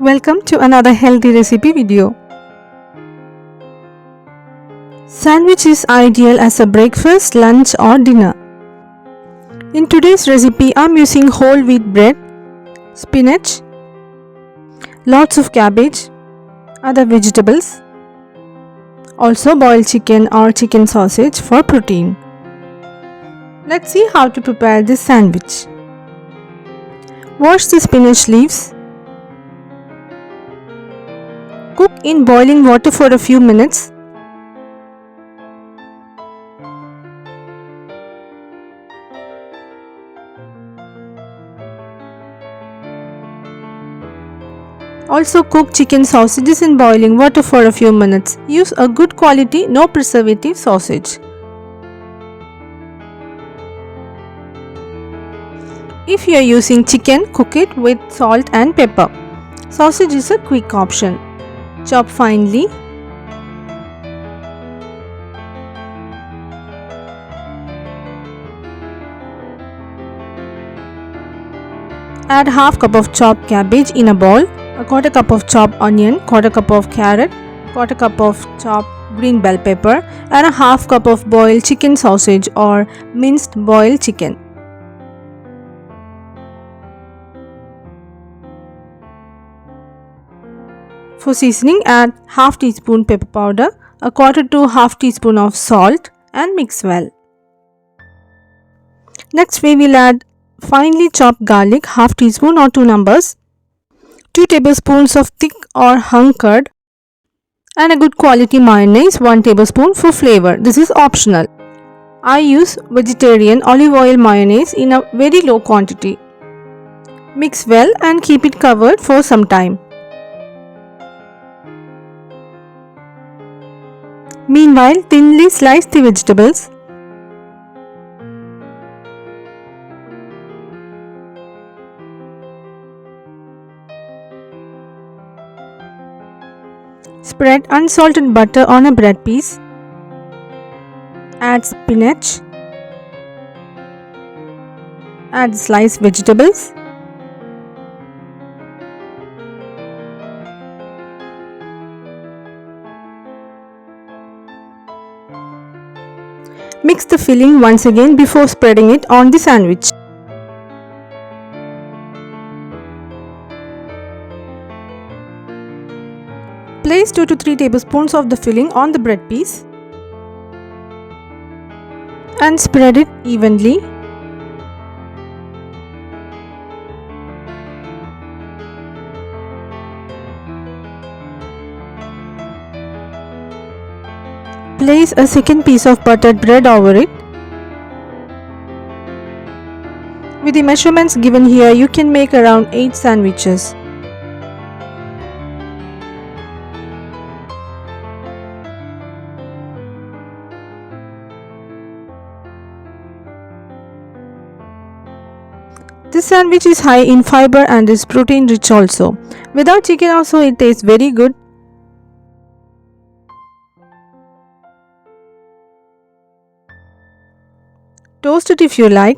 Welcome to another healthy recipe video. Sandwich is ideal as a breakfast, lunch or dinner. In today's recipe, I'm using whole wheat bread, spinach, lots of cabbage, other vegetables, also boiled chicken or chicken sausage for protein. Let's see how to prepare this sandwich. Wash the spinach leaves. Cook in boiling water for a few minutes. Also cook chicken sausages in boiling water for a few minutes. Use a good quality, no preservative sausage. If you are using chicken, cook it with salt and pepper. Sausage is a quick option. Chop finely. Add half cup of chopped cabbage in a bowl, a quarter cup of chopped onion, quarter cup of carrot, quarter cup of chopped green bell pepper and a half cup of boiled chicken sausage or minced boiled chicken. For seasoning, add half teaspoon pepper powder, a quarter to half teaspoon of salt and mix well. Next we will add finely chopped garlic, half teaspoon or 2 numbers, 2 tablespoons of thick or hung curd and a good quality mayonnaise, 1 tablespoon for flavor. This is optional. I use vegetarian olive oil mayonnaise in a very low quantity. Mix well and keep it covered for some time. Meanwhile, thinly slice the vegetables. Spread unsalted butter on a bread piece. Add spinach. Add sliced vegetables. Mix the filling once again before spreading it on the sandwich. Place 2 to 3 tablespoons of the filling on the bread piece and spread it evenly. Place a second piece of buttered bread over it. With the measurements given here, you can make around 8 sandwiches. This sandwich is high in fiber and is protein rich also. Without chicken also it tastes very good. Toast it if you like.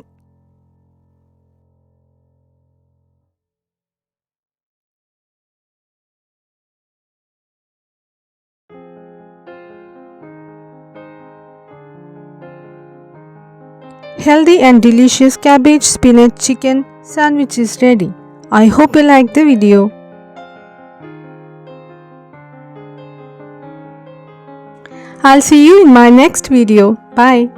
Healthy and delicious cabbage, spinach, chicken sandwich is ready. I hope you liked the video. I'll see you in my next video. Bye.